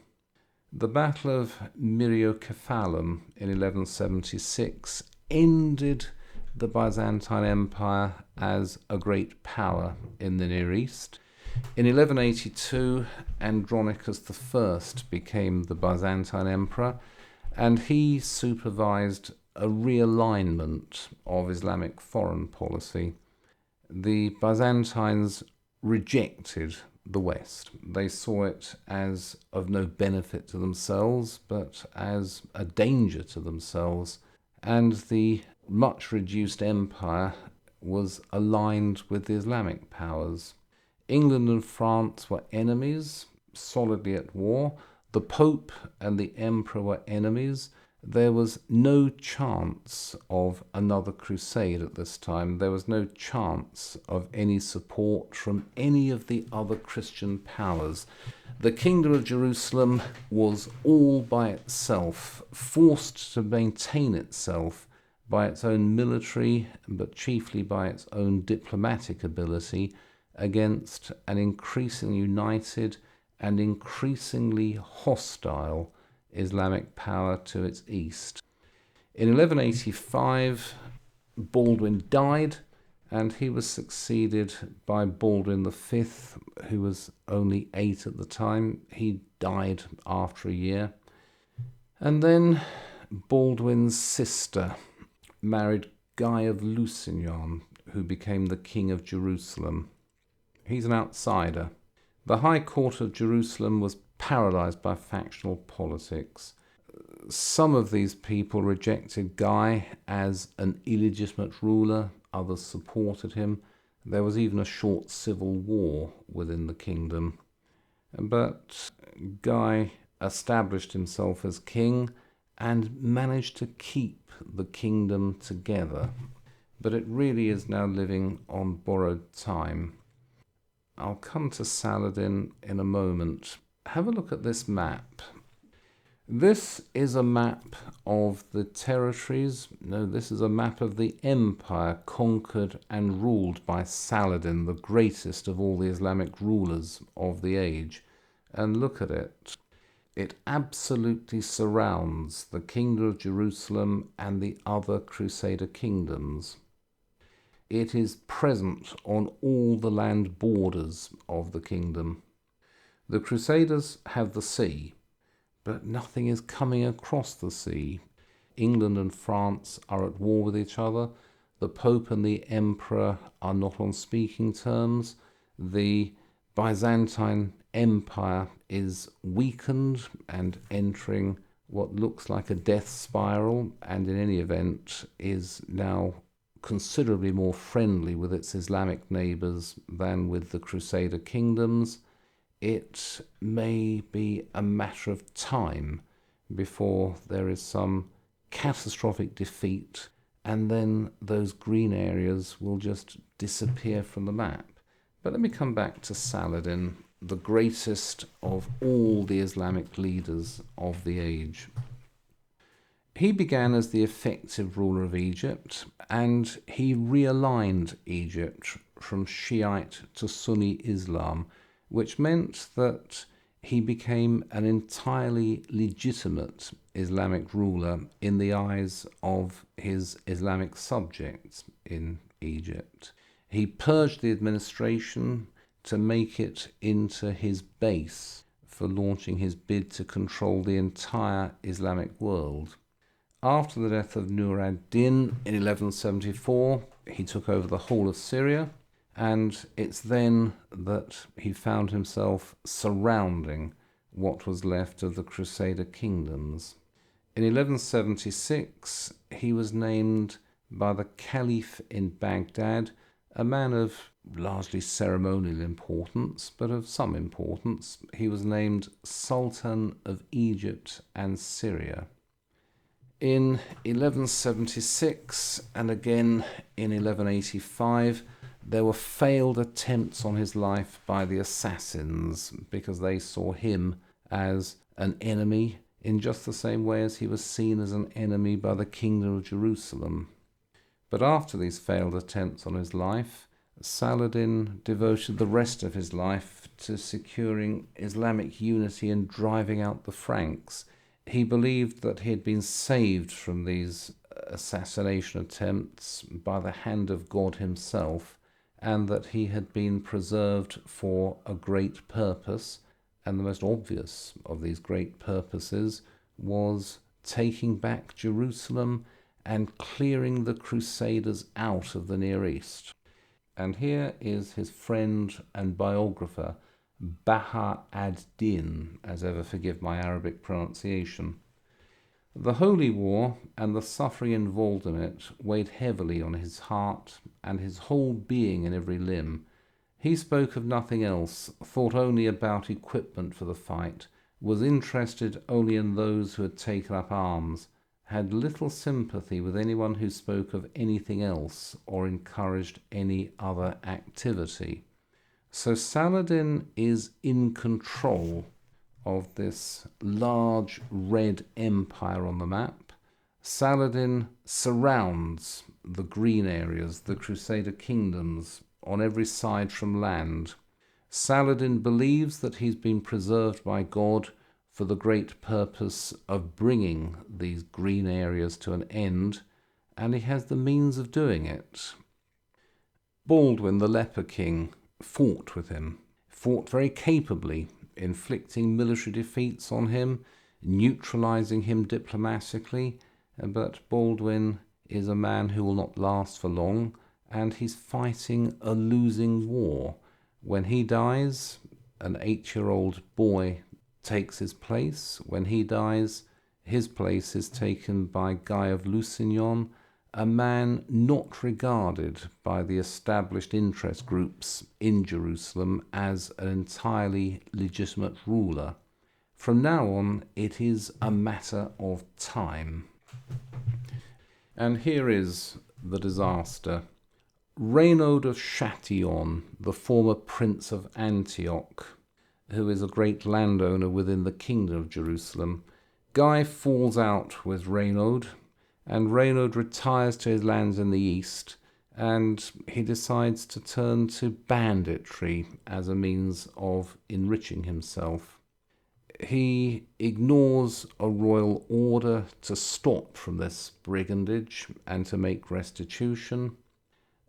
The Battle of Myriokephalon in 1176 ended the Byzantine Empire as a great power in the Near East. In 1182, Andronicus I became the Byzantine Emperor, and he supervised a realignment of Islamic foreign policy. The Byzantines rejected the West. They saw it as of no benefit to themselves, but as a danger to themselves. And the much reduced empire was aligned with the Islamic powers. England and France were enemies, solidly at war. The Pope and the Emperor were enemies. There was no chance of another crusade at this time. There was no chance of any support from any of the other Christian powers. The Kingdom of Jerusalem was all by itself, forced to maintain itself by its own military, but chiefly by its own diplomatic ability, against an increasingly united and increasingly hostile Islamic power to its east. In 1185, Baldwin died, and he was succeeded by Baldwin V, who was only 8 at the time. He died after a year. And then Baldwin's sister married Guy of Lusignan, who became the King of Jerusalem. He's an outsider. The High Court of Jerusalem was paralyzed by factional politics. Some of these people rejected Guy as an illegitimate ruler, others supported him. There was even a short civil war within the kingdom. But Guy established himself as king, and managed to keep the kingdom together. But it really is now living on borrowed time. I'll come to Saladin in a moment. Have a look at this map. This is a map of the territories. No, this is a map of the empire conquered and ruled by Saladin, the greatest of all the Islamic rulers of the age. And look at it. It absolutely surrounds the Kingdom of Jerusalem and the other Crusader kingdoms. It is present on all the land borders of the kingdom. The Crusaders have the sea, but nothing is coming across the sea. England and France are at war with each other. The Pope and the Emperor are not on speaking terms. The Byzantine Empire is weakened and entering what looks like a death spiral, and in any event is now considerably more friendly with its Islamic neighbours than with the Crusader kingdoms. It may be a matter of time before there is some catastrophic defeat, and then those green areas will just disappear from the map. But let me come back to Saladin, the greatest of all the Islamic leaders of the age. He began as the effective ruler of Egypt, and he realigned Egypt from Shiite to Sunni Islam, which meant that he became an entirely legitimate Islamic ruler in the eyes of his Islamic subjects in Egypt. He purged the administration to make it into his base for launching his bid to control the entire Islamic world. After the death of Nur ad-Din in 1174, he took over the whole of Syria, and it's then that he found himself surrounding what was left of the Crusader kingdoms. In 1176, he was named by the Caliph in Baghdad, a man of largely ceremonial importance, but of some importance. He was named Sultan of Egypt and Syria. In 1176 and again in 1185, there were failed attempts on his life by the assassins because they saw him as an enemy in just the same way as he was seen as an enemy by the Kingdom of Jerusalem. But after these failed attempts on his life, Saladin devoted the rest of his life to securing Islamic unity and driving out the Franks. He believed that he had been saved from these assassination attempts by the hand of God himself, and that he had been preserved for a great purpose, and the most obvious of these great purposes was taking back Jerusalem and clearing the Crusaders out of the Near East. And here is his friend and biographer, Baha ad-Din, as ever forgive my Arabic pronunciation. The Holy War and the suffering involved in it weighed heavily on his heart and his whole being in every limb. He spoke of nothing else, thought only about equipment for the fight, was interested only in those who had taken up arms, had little sympathy with anyone who spoke of anything else or encouraged any other activity. So Saladin is in control of this large red empire on the map. Saladin surrounds the green areas, the Crusader kingdoms, on every side from land. Saladin believes that he's been preserved by God for the great purpose of bringing these green areas to an end, and he has the means of doing it. Baldwin the Leper King fought with him, fought very capably, inflicting military defeats on him, neutralizing him diplomatically, but Baldwin is a man who will not last for long, and he's fighting a losing war. When he dies, an 8-year-old boy takes his place. When he dies, his place is taken by Guy of Lusignan, a man not regarded by the established interest groups in Jerusalem as an entirely legitimate ruler. From now on, it is a matter of time. And here is the disaster. Reynald of Chatillon, the former Prince of Antioch, who is a great landowner within the Kingdom of Jerusalem, Guy falls out with Reynald, and Reynald retires to his lands in the east, and he decides to turn to banditry as a means of enriching himself. He ignores a royal order to stop from this brigandage and to make restitution,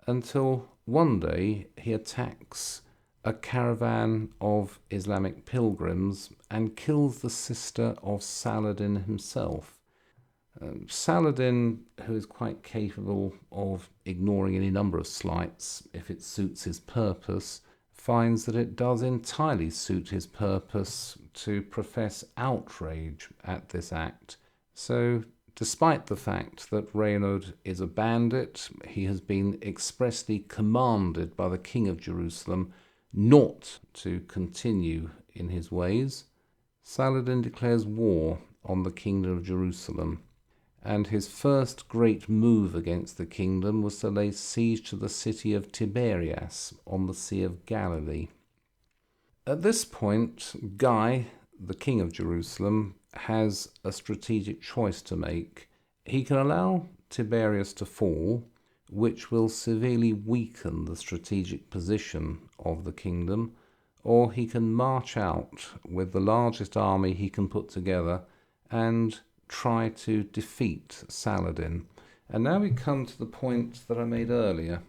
until one day he attacks a caravan of Islamic pilgrims and kills the sister of Saladin himself. Saladin, who is quite capable of ignoring any number of slights if it suits his purpose, finds that it does entirely suit his purpose to profess outrage at this act. So, despite the fact that Reynald is a bandit, he has been expressly commanded by the King of Jerusalem not to continue in his ways. Saladin declares war on the Kingdom of Jerusalem, and his first great move against the kingdom was to lay siege to the city of Tiberias on the Sea of Galilee. At this point, Guy, the King of Jerusalem, has a strategic choice to make. He can allow Tiberias to fall, which will severely weaken the strategic position of the kingdom, or he can march out with the largest army he can put together and try to defeat Saladin. And now we come to the point that I made earlier.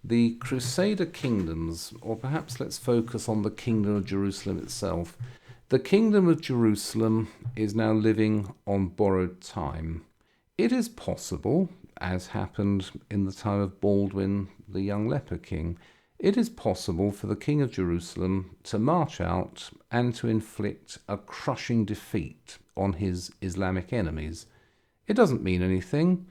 The Crusader Kingdoms, or perhaps let's focus on the Kingdom of Jerusalem itself. The Kingdom of Jerusalem is now living on borrowed time. It is possible, as happened in the time of Baldwin the young Leper King, it is possible for the King of Jerusalem to march out and to inflict a crushing defeat on his Islamic enemies. It doesn't mean anything,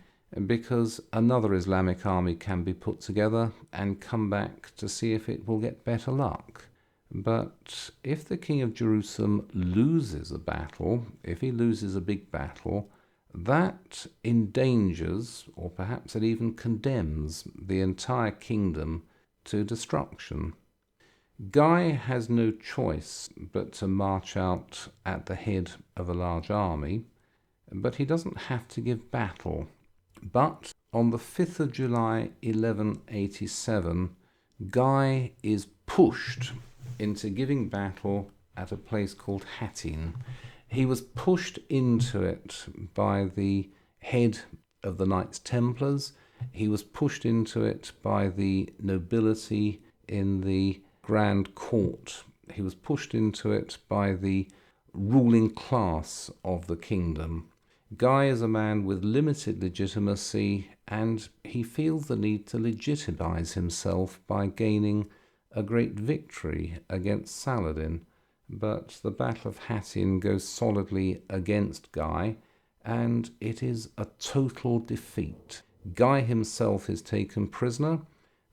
because another Islamic army can be put together and come back to see if it will get better luck. But if the King of Jerusalem loses a battle, if he loses a big battle, that endangers, or perhaps it even condemns, the entire kingdom to destruction. Guy has no choice but to march out at the head of a large army, but he doesn't have to give battle. But on the 5th of July 1187, Guy is pushed into giving battle at a place called Hattin. He was pushed into it by the head of the Knights Templars. He was pushed into it by the nobility in the Grand Court. He was pushed into it by the ruling class of the kingdom. Guy is a man with limited legitimacy, and he feels the need to legitimize himself by gaining a great victory against Saladin. But the Battle of Hattin goes solidly against Guy, and it is a total defeat. Guy himself is taken prisoner.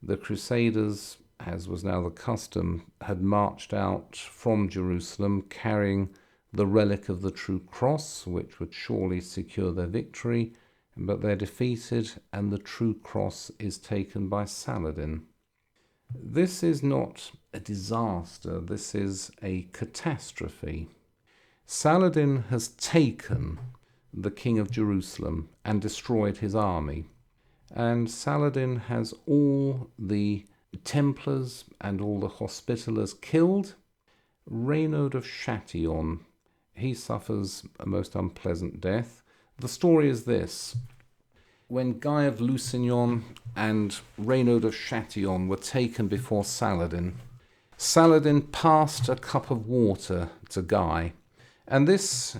The Crusaders, as was now the custom, had marched out from Jerusalem carrying the relic of the true cross, which would surely secure their victory, but they're defeated and the true cross is taken by Saladin. This is not a disaster, this is a catastrophe. Saladin has taken the King of Jerusalem and destroyed his army, and Saladin has all the Templars and all the Hospitallers killed. Reynald of Chatillon, he suffers a most unpleasant death. The story is this. When Guy of Lusignan and Reynald of Chatillon were taken before Saladin, Saladin passed a cup of water to Guy, and this,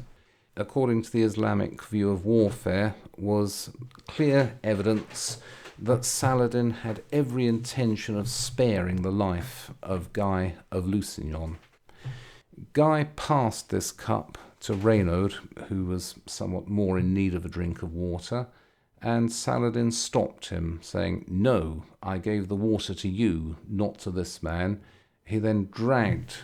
according to the Islamic view of warfare, was clear evidence that Saladin had every intention of sparing the life of Guy of Lusignan. Guy passed this cup to Reynald, who was somewhat more in need of a drink of water, and Saladin stopped him, saying, "No, I gave the water to you, not to this man." He then dragged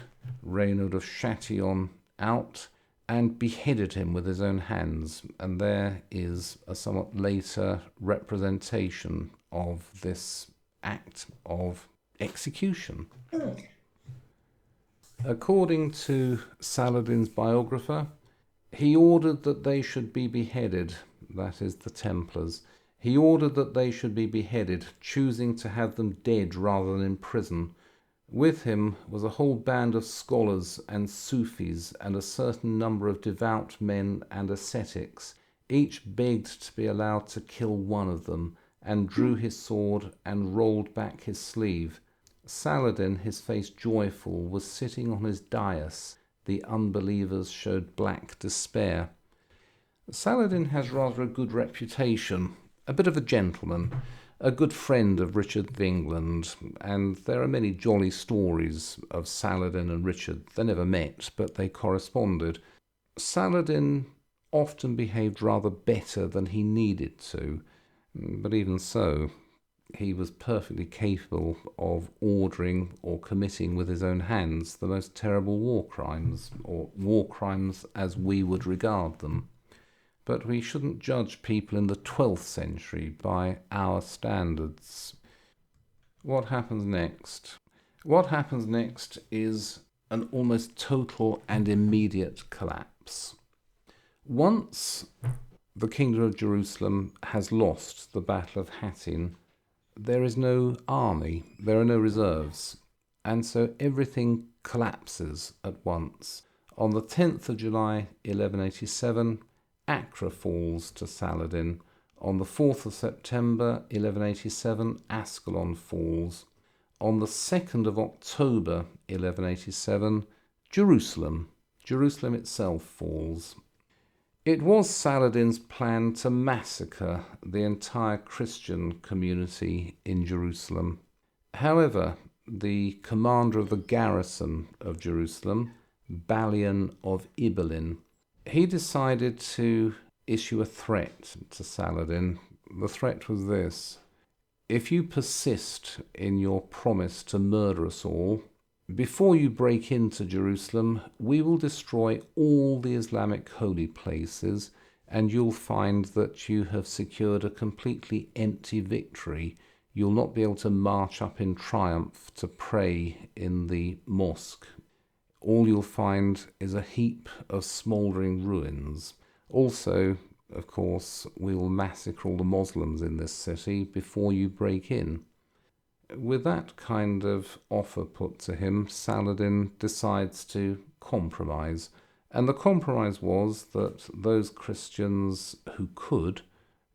Reynald of Chatillon out and beheaded him with his own hands. And there is a somewhat later representation of this act of execution. According to Saladin's biographer, he ordered that they should be beheaded, that is, the Templars. He ordered that they should be beheaded, choosing to have them dead rather than in prison. With him was a whole band of scholars and Sufis and a certain number of devout men and ascetics. Each begged to be allowed to kill one of them, and drew his sword and rolled back his sleeve. Saladin, his face joyful, was sitting on his dais. The unbelievers showed black despair. Saladin has rather a good reputation, a bit of a gentleman, a good friend of Richard of England, and there are many jolly stories of Saladin and Richard. They never met, but they corresponded. Saladin often behaved rather better than he needed to, but even so, he was perfectly capable of ordering or committing with his own hands the most terrible war crimes, or war crimes as we would regard them. But we shouldn't judge people in the 12th century by our standards. What happens next? What happens next is an almost total and immediate collapse. Once the Kingdom of Jerusalem has lost the Battle of Hattin, there is no army, there are no reserves, and so everything collapses at once. On the 10th of July 1187, Acre falls to Saladin. On the 4th of September 1187, Ascalon falls. On the 2nd of October 1187, Jerusalem itself falls. It was Saladin's plan to massacre the entire Christian community in Jerusalem. However, the commander of the garrison of Jerusalem, Balian of Ibelin, he decided to issue a threat to Saladin. The threat was this: if you persist in your promise to murder us all, before you break into Jerusalem, we will destroy all the Islamic holy places, and you'll find that you have secured a completely empty victory. You'll not be able to march up in triumph to pray in the mosque. All you'll find is a heap of smouldering ruins. Also, of course, we will massacre all the Muslims in this city before you break in. With that kind of offer put to him, Saladin decides to compromise. And the compromise was that those Christians who could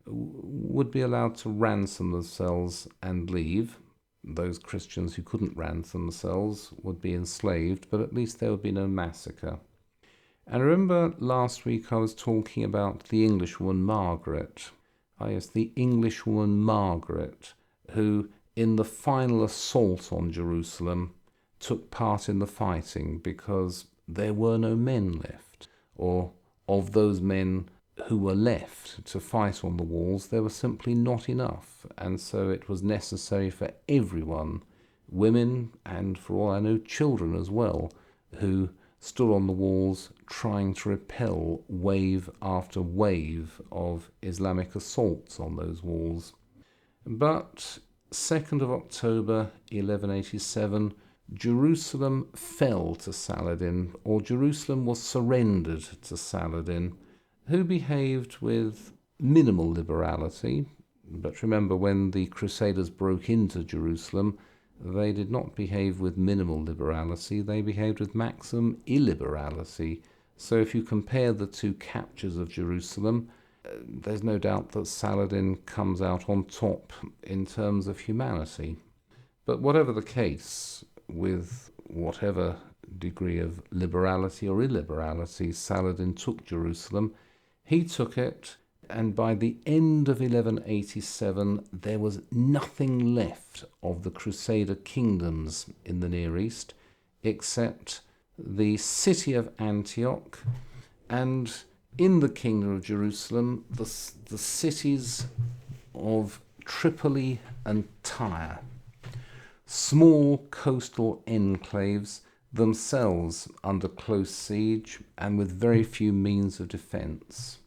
would be allowed to ransom themselves and leave. Those Christians who couldn't ransom themselves would be enslaved, but at least there would be no massacre. And remember last week I was talking about the Englishwoman Margaret. Ah yes, the Englishwoman Margaret, who in the final assault on Jerusalem took part in the fighting because there were no men left, or of those men who were left to fight on the walls, there were simply not enough, and so it was necessary for everyone, women and, for all I know, children as well, who stood on the walls trying to repel wave after wave of Islamic assaults on those walls. But 2nd of October 1187, Jerusalem fell to Saladin, or Jerusalem was surrendered to Saladin, who behaved with minimal liberality. But remember, when the Crusaders broke into Jerusalem, they did not behave with minimal liberality, they behaved with maximum illiberality. So if you compare the two captures of Jerusalem, there's no doubt that Saladin comes out on top in terms of humanity. But whatever the case, with whatever degree of liberality or illiberality Saladin took Jerusalem, he took it, and by the end of 1187 there was nothing left of the Crusader Kingdoms in the Near East except the city of Antioch, and in the Kingdom of Jerusalem the cities of Tripoli and Tyre. Small coastal enclaves, themselves under close siege and with very few means of defence.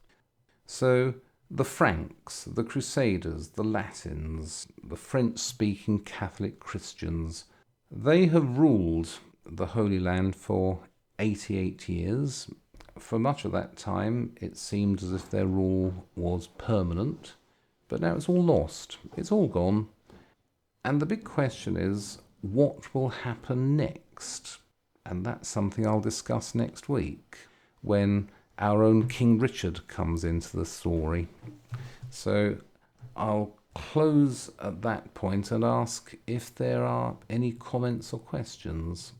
So the Franks, the Crusaders, the Latins, the French-speaking Catholic Christians, they have ruled the Holy Land for 88 years. For much of that time, it seemed as if their rule was permanent, but now it's all lost. It's all gone. And the big question is, what will happen next? And that's something I'll discuss next week, when our own King Richard comes into the story. So I'll close at that point and ask if there are any comments or questions.